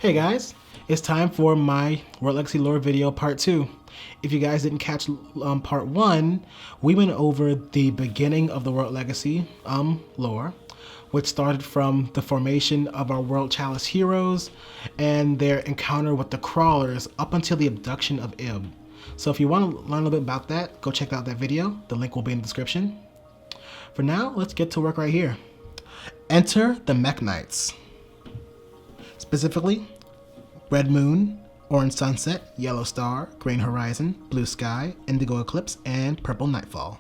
Hey guys, it's time for my World Legacy lore video part 2. If you guys didn't catch part 1, we went over the beginning of the World Legacy lore, which started from the formation of our World Chalice heroes and their encounter with the crawlers up until the abduction of Ib. So if you want to learn a little bit about that, go check out that video. The link will be in the description. For now, let's get to work right here. Enter the Mekk-Knights. Specifically, Red Moon, Orange Sunset, Yellow Star, Green Horizon, Blue Sky, Indigo Eclipse, and Purple Nightfall.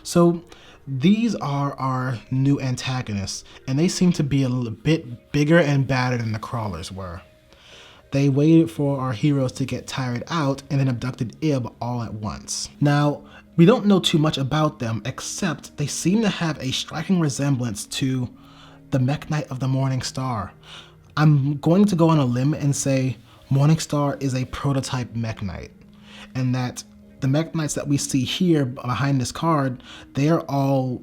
So these are our new antagonists, and they seem to be a little bit bigger and badder than the crawlers were. They waited for our heroes to get tired out and then abducted Ib all at once. Now, we don't know too much about them, except they seem to have a striking resemblance to the Mekk-Knight of the Morning Star. I'm going to go on a limb and say Morning Star is a prototype Mekk-Knight, and that the Mekk-Knights that we see here behind this card, they are all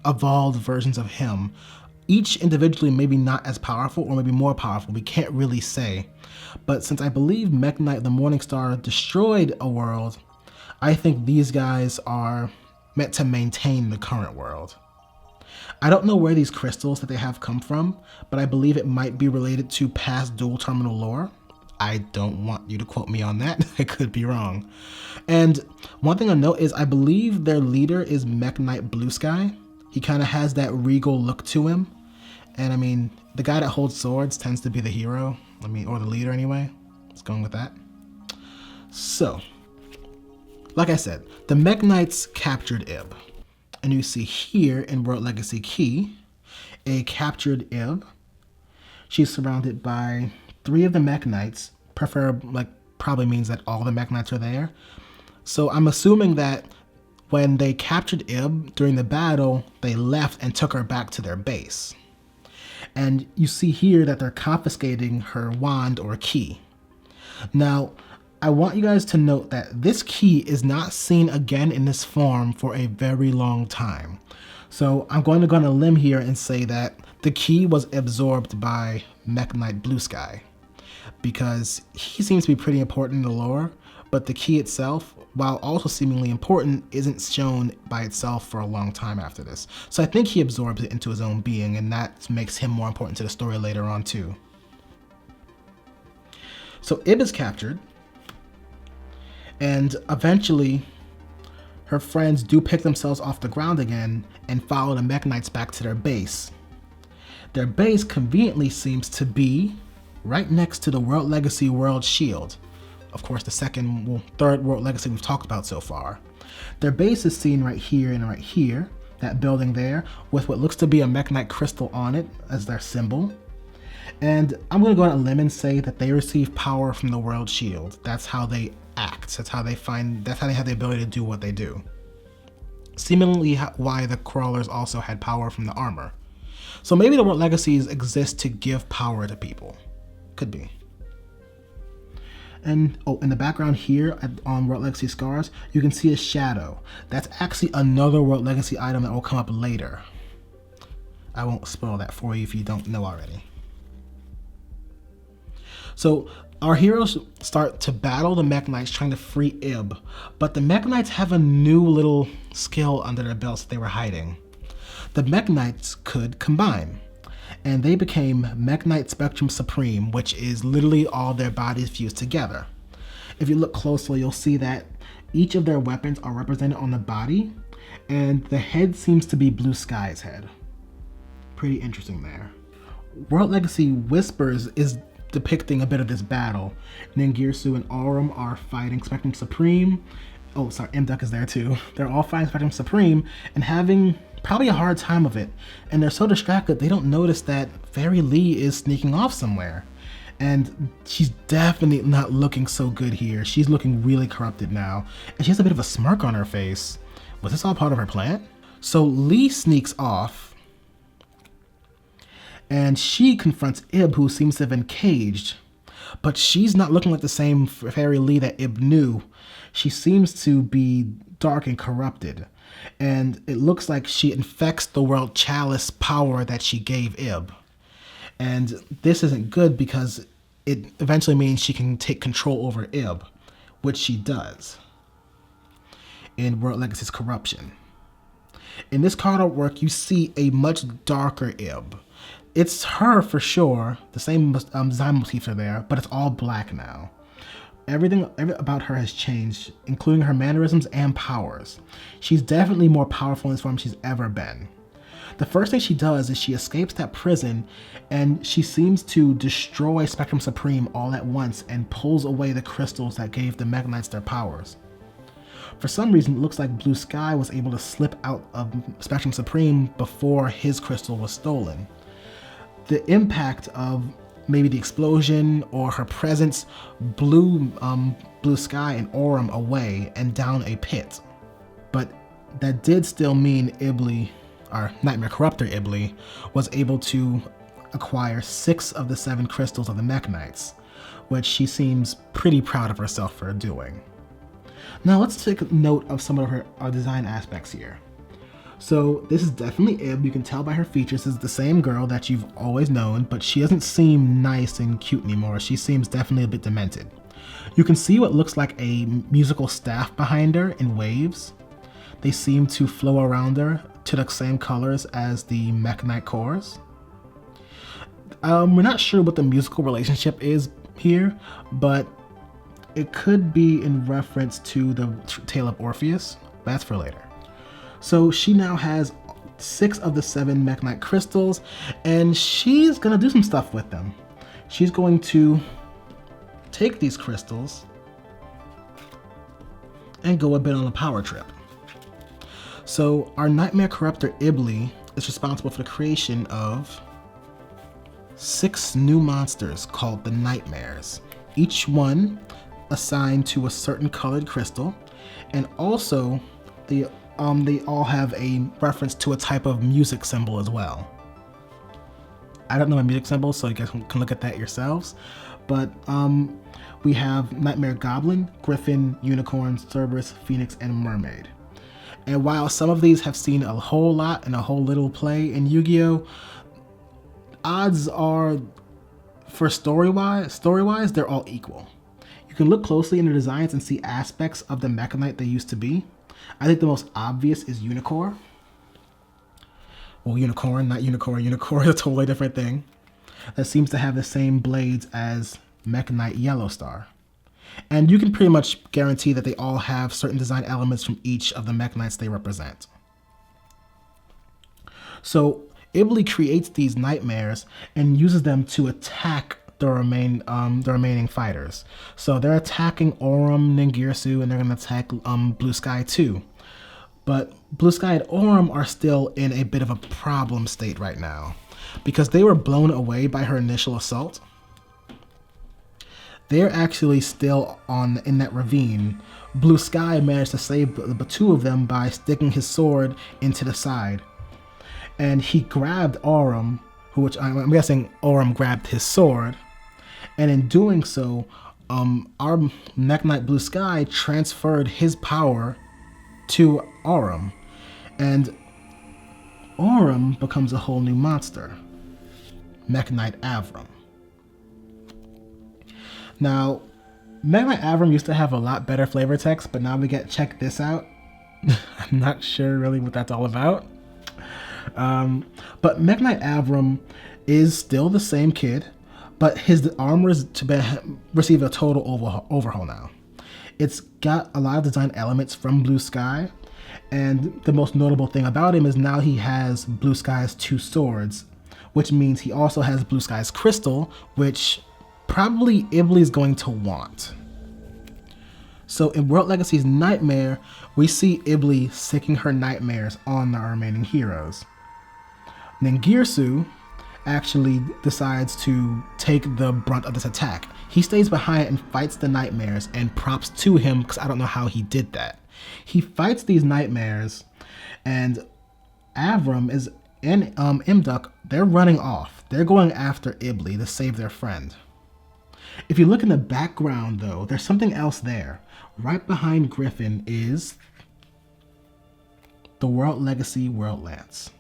evolved versions of him. Each individually maybe not as powerful or maybe more powerful, we can't really say. But since I believe Mekk-Knight the Morning Star destroyed a world, I think these guys are meant to maintain the current world. I don't know where these crystals that they have come from, but I believe it might be related to past dual terminal lore. I don't want you to quote me on that. I could be wrong. And one thing I know is I believe their leader is Mekk-Knight Blue Sky. He kind of has that regal look to him. And I mean, the guy that holds swords tends to be the hero. Or the leader anyway. Let's go with that. So, like I said, the Mekk-Knights captured Ib. And you see here in World Legacy Key, a captured Ib. She's surrounded by 3 of the Mekk-Knights. Probably means that all the Mekk-Knights are there. So I'm assuming that when they captured Ib during the battle, they left and took her back to their base. And you see here that they're confiscating her wand or key. Now, I want you guys to note that this key is not seen again in this form for a very long time. So I'm going to go on a limb here and say that the key was absorbed by Mekk-Knight Blue Sky, because he seems to be pretty important in the lore, but the key itself, while also seemingly important, isn't shown by itself for a long time after this. So I think he absorbs it into his own being, and that makes him more important to the story later on too. So Ib is captured, and eventually her friends do pick themselves off the ground again and follow the Mekk-Knights back to their base. Their base conveniently seems to be right next to the World Legacy World Shield. Of course, the third World Legacy we've talked about so far. Their base is seen right here and right here, that building there, with what looks to be a Mekk-Knight crystal on it as their symbol. And I'm going to go on a limb and say that they receive power from the World Shield. That's how they act. That's how they have the ability to do what they do. Seemingly why the crawlers also had power from the armor. So maybe the World Legacies exist to give power to people. Could be. And in the background here on World Legacy Scars, you can see a shadow. That's actually another World Legacy item that will come up later. I won't spoil that for you if you don't know already. So our heroes start to battle the Mekk-Knights trying to free Ib, but the Mekk-Knights have a new little skill under their belts that they were hiding. The Mekk-Knights could combine, and they became Mekk-Knight Spectrum Supreme, which is literally all their bodies fused together. If you look closely, you'll see that each of their weapons are represented on the body, and the head seems to be Blue Sky's head. Pretty interesting there. World Legacy Whispers is depicting a bit of this battle. Ningirsu and Avram are fighting Spectrum Supreme. Oh, sorry, Mduck is there too. They're all fighting Spectrum Supreme and having probably a hard time of it. And they're so distracted they don't notice that Fairy Lee is sneaking off somewhere. And she's definitely not looking so good here. She's looking really corrupted now. And she has a bit of a smirk on her face. Was this all part of her plan? So Lee sneaks off, and she confronts Ib, who seems to have been caged. But she's not looking like the same Fairy Lee that Ib knew. She seems to be dark and corrupted. And it looks like she infects the World Chalice power that she gave Ib. And this isn't good because it eventually means she can take control over Ib, which she does in World Legacy's Corruption. In this card artwork, you see a much darker Ib. It's her for sure, the same design motifs are there, but it's all black now. Everything about her has changed, including her mannerisms and powers. She's definitely more powerful in this form she's ever been. The first thing she does is she escapes that prison, and she seems to destroy Spectrum Supreme all at once and pulls away the crystals that gave the Mekk-Knights their powers. For some reason, it looks like Blue Sky was able to slip out of Spectrum Supreme before his crystal was stolen. The impact of maybe the explosion or her presence blew Blue Sky and Aurum away and down a pit. But that did still mean Ibli, our Nightmare Corruptor Ibli, was able to acquire 6 of the 7 crystals of the Mekk-Knights, which she seems pretty proud of herself for doing. Now let's take note of some of her design aspects here. So this is definitely Ib. You can tell by her features this is the same girl that you've always known, but she doesn't seem nice and cute anymore. She seems definitely a bit demented. You can see what looks like a musical staff behind her in waves. They seem to flow around her to the same colors as the Mekk-Knight cores. We're not sure what the musical relationship is here, but it could be in reference to the Tale of Orpheus. That's for later. So she now has 6 of the 7 Mekk-Knight crystals, and she's gonna do some stuff with them. She's going to take these crystals and go a bit on a power trip. So our Nightmare Corruptor Ibli is responsible for the creation of 6 new monsters called the Knightmares, each one assigned to a certain colored crystal, and also they all have a reference to a type of music symbol as well. I don't know my music symbol, so you guys can look at that yourselves. But we have Nightmare Goblin, Griffin, Unicorn, Cerberus, Phoenix, and Mermaid. And while some of these have seen a whole lot and a whole little play in Yu-Gi-Oh!, odds are, for story-wise, they're all equal. You can look closely in the designs and see aspects of the Mekk-Knight they used to be. I think the most obvious is Unicorn. Well, Unicorn, not Unicorn. Unicorn is a totally different thing. That seems to have the same blades as Mekk-Knight Yellow Star. And you can pretty much guarantee that they all have certain design elements from each of the Mekk-Knights they represent. So Ibli creates these Knightmares and uses them to attack the remaining fighters. So they're attacking Aurum, Ningirsu, and they're going to attack Blue Sky too. But Blue Sky and Aurum are still in a bit of a problem state right now because they were blown away by her initial assault. They're actually still in that ravine. Blue Sky managed to save the 2 of them by sticking his sword into the side. And he grabbed Aurum, which I'm guessing Aurum grabbed his sword. And in doing so, our Mekk-Knight Blue Sky transferred his power to Aurum. And Aurum becomes a whole new monster, Mekk-Knight Avram. Now, Mekk-Knight Avram used to have a lot better flavor text, but now we check this out. I'm not sure really what that's all about. But Mekk-Knight Avram is still the same kid, but his armor is to receive a total overhaul now. It's got a lot of design elements from Blue Sky, and the most notable thing about him is now he has Blue Sky's 2 swords, which means he also has Blue Sky's crystal, which probably Ibli is going to want. So in World Legacy's Knightmare, we see Ibli siccing her nightmares on the remaining heroes. Ningirsu actually decides to take the brunt of this attack. He stays behind and fights the Knightmares, and props to him because I don't know how he did that. He fights these Knightmares, and Avram and Imduk, they're running off. They're going after Ibli to save their friend. If you look in the background though, there's something else there. Right behind Griffin is the World Legacy World Lance.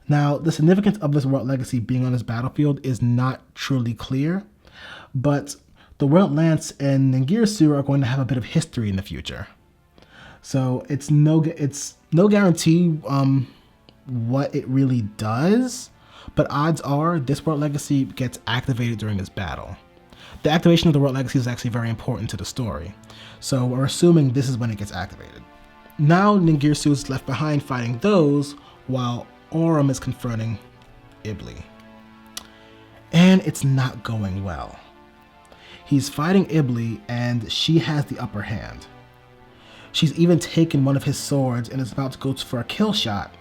Now, the significance of this world legacy being on this battlefield is not truly clear, but the World Lance and Ningirsu are going to have a bit of history in the future. So it's no guarantee what it really does, but odds are this World Legacy gets activated during this battle. The activation of the World Legacy is actually very important to the story, so we're assuming this is when it gets activated. Now Ningirsu is left behind fighting those, while Avram is confronting Ibli. And it's not going well. He's fighting Ibli and she has the upper hand. She's even taken one of his swords and is about to go for a kill shot,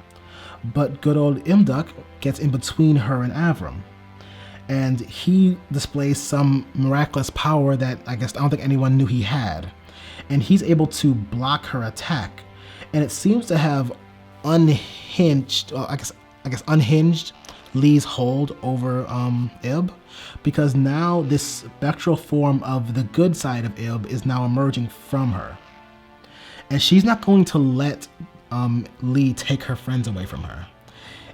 but good old Imduk gets in between her and Avram. And he displays some miraculous power that I don't think anyone knew he had. And he's able to block her attack. And it seems to have unhinged, unhinged Lee's hold over Ib, because now this spectral form of the good side of Ib is now emerging from her. And she's not going to let Lee take her friends away from her.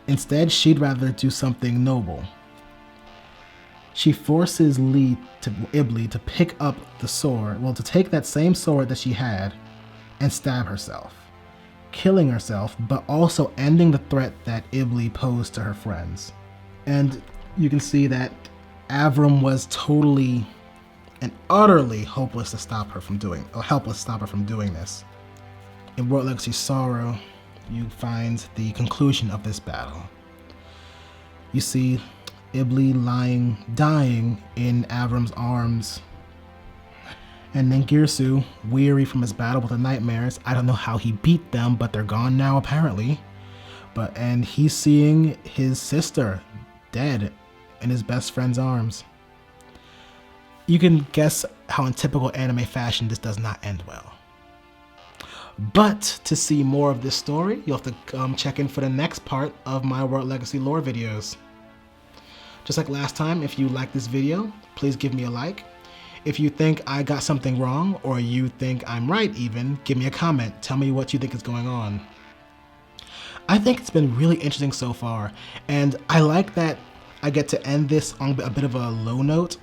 Instead, she'd rather do something noble. She forces Ibli to pick up the sword, to take that same sword that she had and stab herself, killing herself, but also ending the threat that Ibli posed to her friends. And you can see that Avram was totally and utterly helpless to stop her from doing this. In World Legacy Sorrow, you find the conclusion of this battle. You see Ibli dying in Avram's arms, and Ningirsu, weary from his battle with the Knightmares. I don't know how he beat them, but they're gone now apparently. And he's seeing his sister dead in his best friend's arms. You can guess how in typical anime fashion this does not end well. But to see more of this story, you'll have to check in for the next part of my World Legacy lore videos. Just like last time, if you like this video, please give me a like. If you think I got something wrong, or you think I'm right even, give me a comment. Tell me what you think is going on. I think it's been really interesting so far, and I like that I get to end this on a bit of a low note.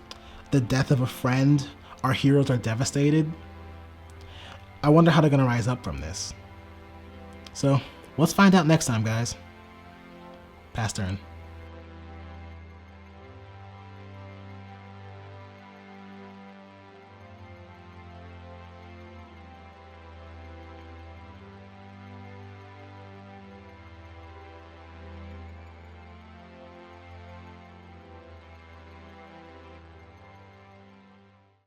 The death of a friend, our heroes are devastated. I wonder how they're gonna rise up from this. So let's find out next time, guys. Pass turn.